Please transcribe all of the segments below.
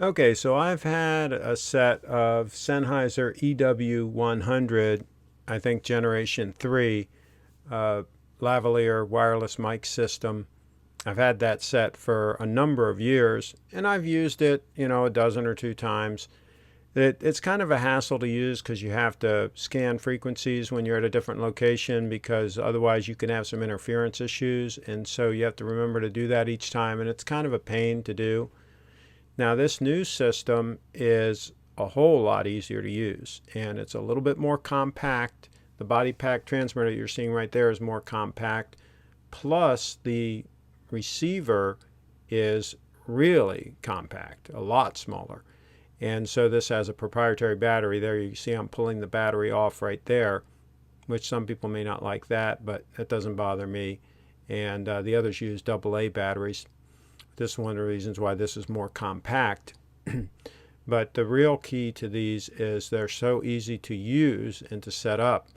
Okay, so I've had a set of Sennheiser EW100, I think generation 3, uh, lavalier wireless mic system. I've had that set for a number of years, and I've used it, a dozen or two times. It's kind of a hassle to use because you have to scan frequencies when you're at a different location because otherwise you can have some interference issues, and so you have to remember to do that each time, and it's kind of a pain to do. Now, this new system is a whole lot easier to use, and it's a little bit more compact. The body pack transmitter you're seeing right there is more compact, plus the receiver is really compact, a lot smaller. And so this has a proprietary battery. There you see I'm pulling the battery off right there, which some people may not like that, but that doesn't bother me. And the others use AA batteries. This is one of the reasons why this is more compact. But the real key to these is they're so easy to use and to set up.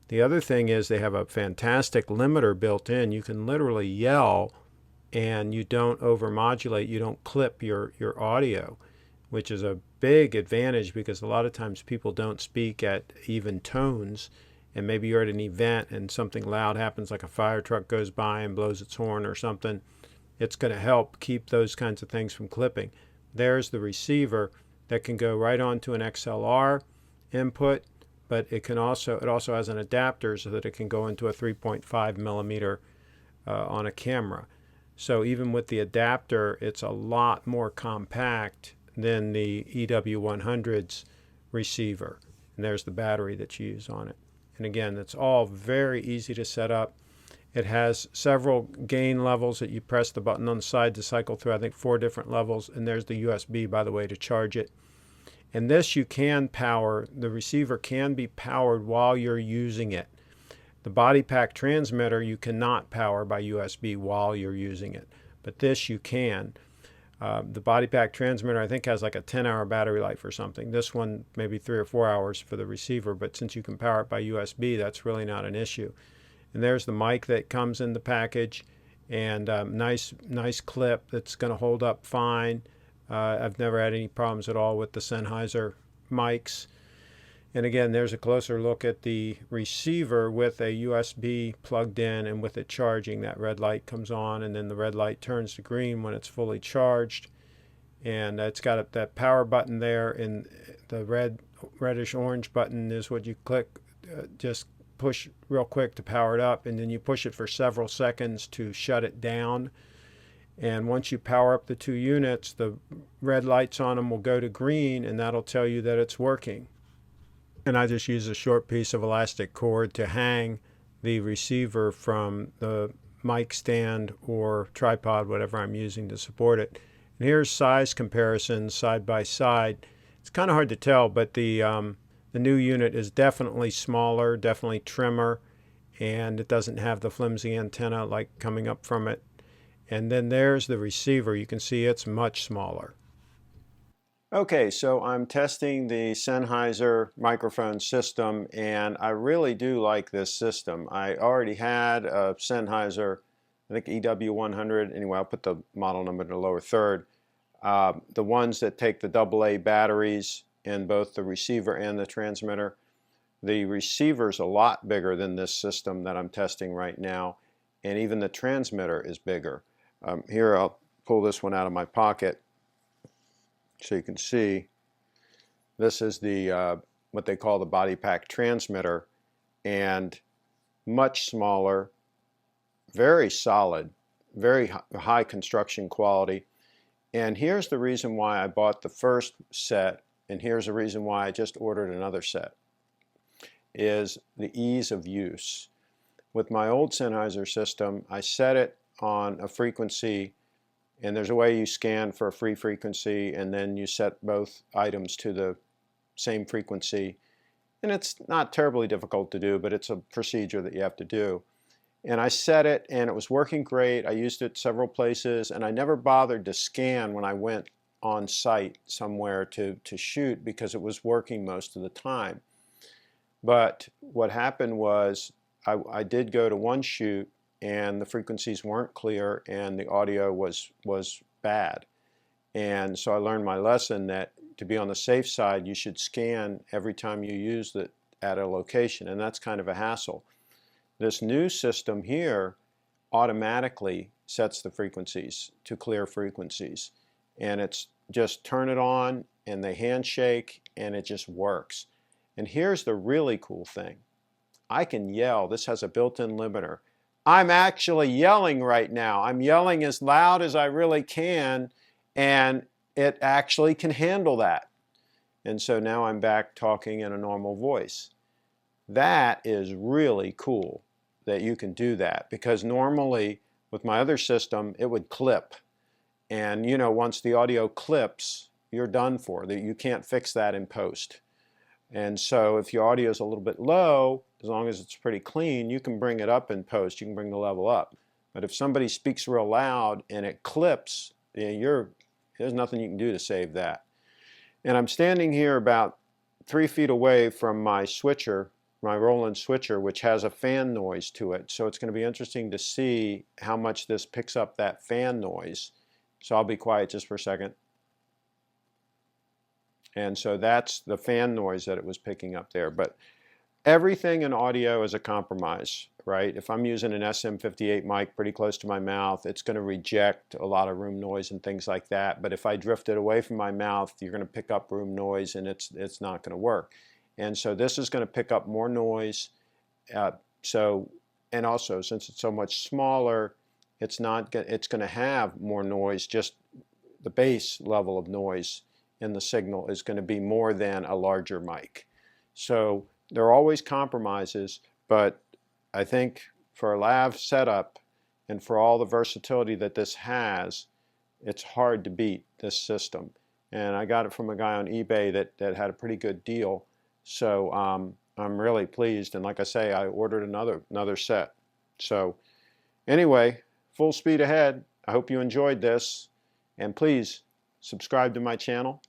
The other thing is they have a fantastic limiter built in. You can literally yell and you don't overmodulate, you don't clip your audio, which is a big advantage because a lot of times people don't speak at even tones, and maybe you're at an event and something loud happens, like a fire truck goes by and blows its horn or something. It's going to help keep those kinds of things from clipping. There's the receiver that can go right onto an XLR input, but it also has an adapter so that it can go into a 3.5 millimeter on a camera. So even with the adapter, it's a lot more compact than the EW100's receiver. And there's the battery that's used on it. And again, it's all very easy to set up. It has several gain levels that you press the button on the side to cycle through, I think 4 different levels. And there's the USB, by the way, to charge it. And this you can power. The receiver can be powered while you're using it. The body pack transmitter you cannot power by USB while you're using it, but this you can. The body pack transmitter I think has like a 10-hour battery life or something. This one maybe 3 or 4 hours for the receiver, but since you can power it by USB, that's really not an issue. And there's the mic that comes in the package, and nice clip that's going to hold up fine. I've never had any problems at all with the Sennheiser mics. And again, there's a closer look at the receiver with a USB plugged in and with it charging. That red light comes on and then the red light turns to green when it's fully charged. And it's got that power button there, and the reddish orange button is what you click, just push real quick to power it up, and then you push it for several seconds to shut it down. And once you power up the 2 units, the red lights on them will go to green, and that'll tell you that it's working. And I just use a short piece of elastic cord to hang the receiver from the mic stand or tripod, whatever I'm using to support it. And here's size comparisons side by side. It's kind of hard to tell, but the new unit is definitely smaller, definitely trimmer, and it doesn't have the flimsy antenna like coming up from it. And then there's the receiver. You can see it's much smaller. Okay, so I'm testing the Sennheiser microphone system, and I really do like this system. I already had a Sennheiser, I think EW100. Anyway, I'll put the model number in the lower third. The ones that take the AA batteries in both the receiver and the transmitter. The receiver's a lot bigger than this system that I'm testing right now, and even the transmitter is bigger. Here, I'll pull this one out of my pocket. So you can see this is the what they call the body pack transmitter, and much smaller, very solid, very high construction quality. And here's the reason why I bought the first set, and here's the reason why I just ordered another set, is the ease of use. With my old Sennheiser system, I set it on a frequency, and there's a way you scan for a free frequency and then you set both items to the same frequency. And it's not terribly difficult to do, but it's a procedure that you have to do. And I set it and it was working great. I used it several places, and I never bothered to scan when I went on site somewhere to shoot because it was working most of the time. But what happened was I did go to one shoot and the frequencies weren't clear and the audio was bad. And so I learned my lesson that to be on the safe side, you should scan every time you use it at a location, and that's kind of a hassle. This new system here automatically sets the frequencies to clear frequencies, and it's just turn it on and they handshake and it just works. And here's the really cool thing. I can yell. This has a built-in limiter. I'm actually yelling right now. I'm yelling as loud as I really can, and it actually can handle that. And so now I'm back talking in a normal voice. That is really cool that you can do that, because normally with my other system it would clip, and you know, once the audio clips, you're done for. You can't fix that in post. And so if your audio is a little bit low, as long as it's pretty clean, you can bring it up in post. You can bring the level up. But if somebody speaks real loud and it clips, there's nothing you can do to save that. And I'm standing here about 3 feet away from my switcher, my Roland switcher, which has a fan noise to it. So it's going to be interesting to see how much this picks up that fan noise. So I'll be quiet just for a second. And so that's the fan noise that it was picking up there. But everything in audio is a compromise, right? If I'm using an SM58 mic pretty close to my mouth, it's going to reject a lot of room noise and things like that. But if I drift it away from my mouth, you're going to pick up room noise, and it's not going to work. And so this is going to pick up more noise. And also, since it's so much smaller, it's going to have more noise. Just the base level of noise in the signal is going to be more than a larger mic. So there are always compromises, but I think for a lav setup and for all the versatility that this has, it's hard to beat this system. And I got it from a guy on eBay that had a pretty good deal. So I'm really pleased. And like I say, I ordered another set. So anyway, full speed ahead. I hope you enjoyed this. And please subscribe to my channel.